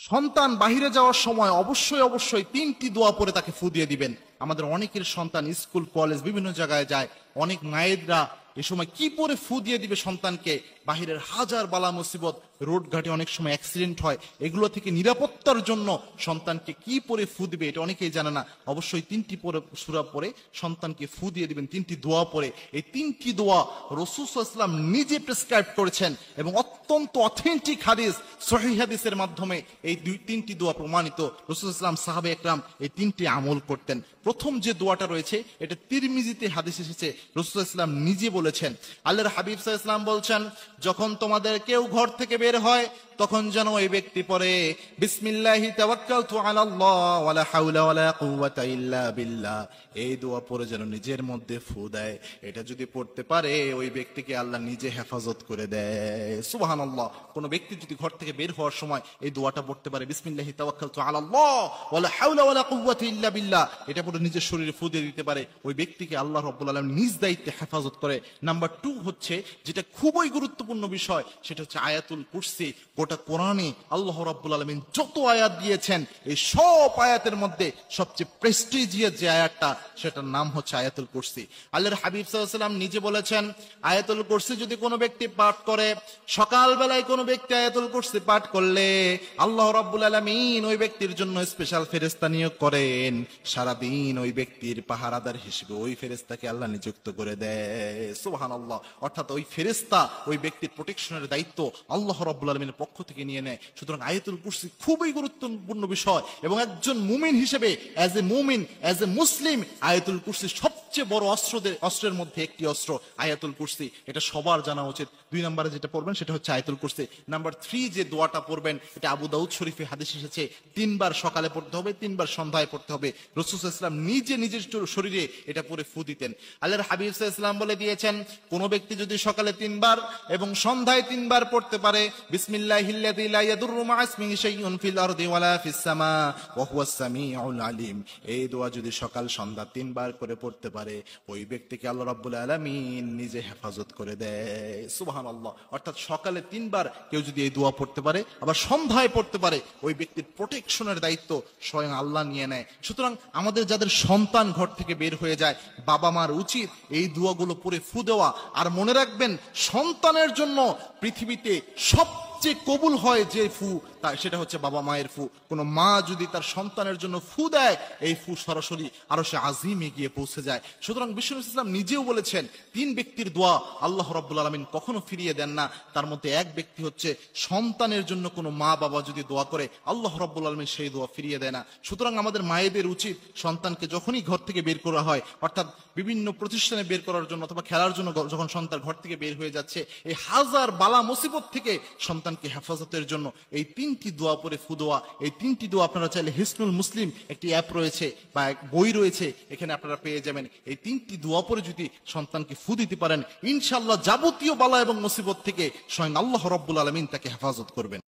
সন্তান বাহিরে যাওয়ার সময় অবশ্যই অবশ্যই 3টি দোয়া পরে তাকে ফু দিয়ে দিবেন। আমাদের অনেকের সন্তান স্কুল কলেজ বিভিন্ন জায়গায় যায়, অনেক মায়েরা এ সময় কি পরে ফু দিয়ে দিবে সন্তানকে? বাহিরের হাজার বালা মুসিবত, রোড ঘাটে অনেক সময় অ্যাক্সিডেন্ট হয়, এগুলো থেকে নিরাপত্তার জন্য সন্তানকে কি পরে ফু দিবে এটা অনেকেই জানে না। অবশ্যই 3টি পরে সূরা পরে সন্তানকে ফু দিয়ে দিবেন, 3টি দোয়া পরে। এই 3টি দোয়া রাসূল সাল্লাল্লাহু আলাইহি ওয়াসাল্লাম নিজে প্রেসক্রাইব করেছেন এবং অত্যন্ত অথেন্টিক হাদিস, সহিহ হাদিসের মাধ্যমে এই 3টি দোয়া প্রমাণিত। রাসূল সাল্লাল্লাহু আলাইহি ওয়াসাল্লাম, সাহাবে একরাম এই 3টি আমল করতেন। প্রথম যে দোয়াটা রয়েছে এটা তিরমিজিতে হাদিস এসেছে, রাসূল সাল্লাল্লাহু আলাইহি ওয়াসাল্লাম নিজে বলেছেন। আল্লাহর হাবিব সাল্লাল্লাহু আলাইহি ওয়াসাল্লাম বলছেন, যখন তোমাদের কেউ ঘর থেকে বের হয় তখন যেন ওই ব্যক্তি পড়ে বিসমিল্লাহি তাওয়াক্কালতু আলাল্লাহ ওয়ালা হাওলা ওয়ালা কুওয়াতা ইল্লা বিল্লাহ। এই দোয়া পড়ে যেন নিজের মধ্যে ফু দেয়। এটা যদি পড়তে পারে ওই ব্যক্তিকে আল্লাহ নিজে হেফাজত করে দেয়। সুবহানাল্লাহ। কোন ব্যক্তি যদি ঘর থেকে বের হওয়ার সময় এই দোয়াটা পড়তে পারে, বিসমিল্লাহি তাওয়াক্কালতু আলাল্লাহ ওয়ালা হাওলা ওয়ালা কুওয়াতা ইল্লা বিল্লাহ, এটা পড়ে নিজের শরীরে ফু দিয়ে দিতে পারে, ওই ব্যক্তিকে আল্লাহ রাব্বুল আলামিন নিজ দায়িত্বে হেফাজত করে। নাম্বার 2 হচ্ছে, যেটা খুবই গুরুত্বপূর্ণ বিষয়, সেটা হচ্ছে আয়াতুল কুরসি। গোটা কোরআনে আল্লাহ রাব্বুল আলামিন যত আয়াত দিয়েছেন, এই সব আয়াতের মধ্যে সবচেয়ে প্রেস্টিজিয়াস যে আয়াতটা, সেটার নাম হচ্ছে আয়াতুল কুরসি। আল্লাহর হাবিব সাল্লাল্লাহু আলাইহি ওয়াসাল্লাম নিজে বলেছেন, আয়াতুল কুরসি যদি কোনো ব্যক্তি পাঠ করে, সকালবেলায় কোনো ব্যক্তি আয়াতুল কুরসি পাঠ করলে আল্লাহ রাব্বুল আলামিন ওই ব্যক্তির জন্য স্পেশাল ফেরেশতা নিয়োগ করেন। সারাদিন ওই ব্যক্তির পাহারাদার হিসেবে ওই ফেরেশতাকে আল্লাহ নিযুক্ত করে দেয়। সুবহানাল্লাহ। অর্থাৎ ওই ফেরেশতা ওই ব্যক্তির প্রোটেকশনের দায়িত্ব আল্লাহ রাব্বুল আলামিনের পক্ষ থেকে নিয়ে নেয়। সুতরাং আয়াতুল কুরসি খুবই গুরুত্বপূর্ণ বিষয়, এবং একজন মুমিন হিসেবে, অ্যাজ এ মুমিন, অ্যাজ এ মুসলিম, আয়াতুল কুরসি সবচেয়ে বড় অস্ত্রের মধ্যে একটি অস্ত্র আয়াতুল কুরসি। এটা সবার জানা উচিত। 2 নম্বরে যেটা পড়বেন সেটা হচ্ছে আয়াতুল কুরসি। নাম্বার 3 যে দোয়াটা পড়বেন, এটা আবু দাউদ শরীফে হাদিস এসেছে, 3 বার সকালে পড়তে হবে, 3 বার সন্ধ্যায় পড়তে হবে। রাসূল সাল্লাল্লাহু আলাইহি ওয়াসাল্লাম নিজে নিজের শরীরে এটা পরে ফু দিতেন। আল্লাহর হাবিব সাল্লাল্লাহু আলাইহি ওয়াসাল্লাম বলে দিয়েছেন, কোন ব্যক্তি যদি সকালে 3 বার এবং সন্ধ্যায় 3 বার পড়তে পারে, বিসমিল্লাহিল্লাযী লা ইয়াদুররু মা ইসমিহি শাইউন ফিল আরদি ওয়ালা ফিস সামা ওয়া হুয়াস সামিউল আলিম, এই দোয়া যদি সকাল সন্ধ্যা 3 বার করে পড়তে পারে, ওই ব্যক্তিকে আল্লাহ রাব্বুল আলামিন নিজে হেফাজত করে দেয়। সুবহানাল্লাহ। অর্থাৎ সকালে 3 বার কেউ যদি এই দোয়া পড়তে পারে, আবার সন্ধ্যায় পড়তে পারে, ওই ব্যক্তির প্রোটেকশনের দায়িত্ব স্বয়ং আল্লাহ নিয়ে নেয়। সুতরাং আমাদের যাদের সন্তান ঘর থেকে বের হয়ে যায়, বাবা মার উচিত এই দোয়াগুলো পড়ে ফু দেওয়া। আর মনে রাখবেন, সন্তানের জন্য পৃথিবীতে সবচেয়ে কবুল হয় যে ফু, সেটা হচ্ছে বাবা মায়ের ফু। কোনো মা যদি তার সন্তানের জন্য ফু দেয়, এই ফু সরাসরি আরশে আজিমে গিয়ে পৌঁছে যায়। সুতরাং বিষ্ণু ইসলাম নিজেও বলেছেন, 3 ব্যক্তির দোয়া আল্লাহ রাব্বুল আলামিন কখনো ফিরিয়ে দেন না। তার মধ্যে এক ব্যক্তি হচ্ছে সন্তানের জন্য কোনো মা বাবা যদি দোয়া করে, আল্লাহ রাব্বুল আলামিন সেই দোয়া ফিরিয়ে দেয় না। সুতরাং আমাদের মায়েদের উচিত, সন্তানকে যখনই ঘর থেকে বের করা হয়, অর্থাৎ বিভিন্ন প্রতিষ্ঠানে বের করার জন্য অথবা খেলার জন্য যখন সন্তান ঘর থেকে বের হয়ে যাচ্ছে, এই হাজার বালা মুসিবত থেকে সন্তানকে হেফাজতের জন্য এই 3টি দোয়া পরে ফু দেওয়া। এই 3টি দোয়া আপনারা চাইলে হিসনুল মুসলিম একটি অ্যাপ রয়েছে বা এক বই রয়েছে, এখানে আপনারা পেয়ে যাবেন। এই 3টি দোয়া পরে যদি সন্তানকে ফু দিতে পারেন, ইনশাআল্লাহ যাবতীয় বালা এবং মুসিবত থেকে স্বয়ং আল্লাহ রাব্বুল আলামিন তাকে হেফাজত করবেন।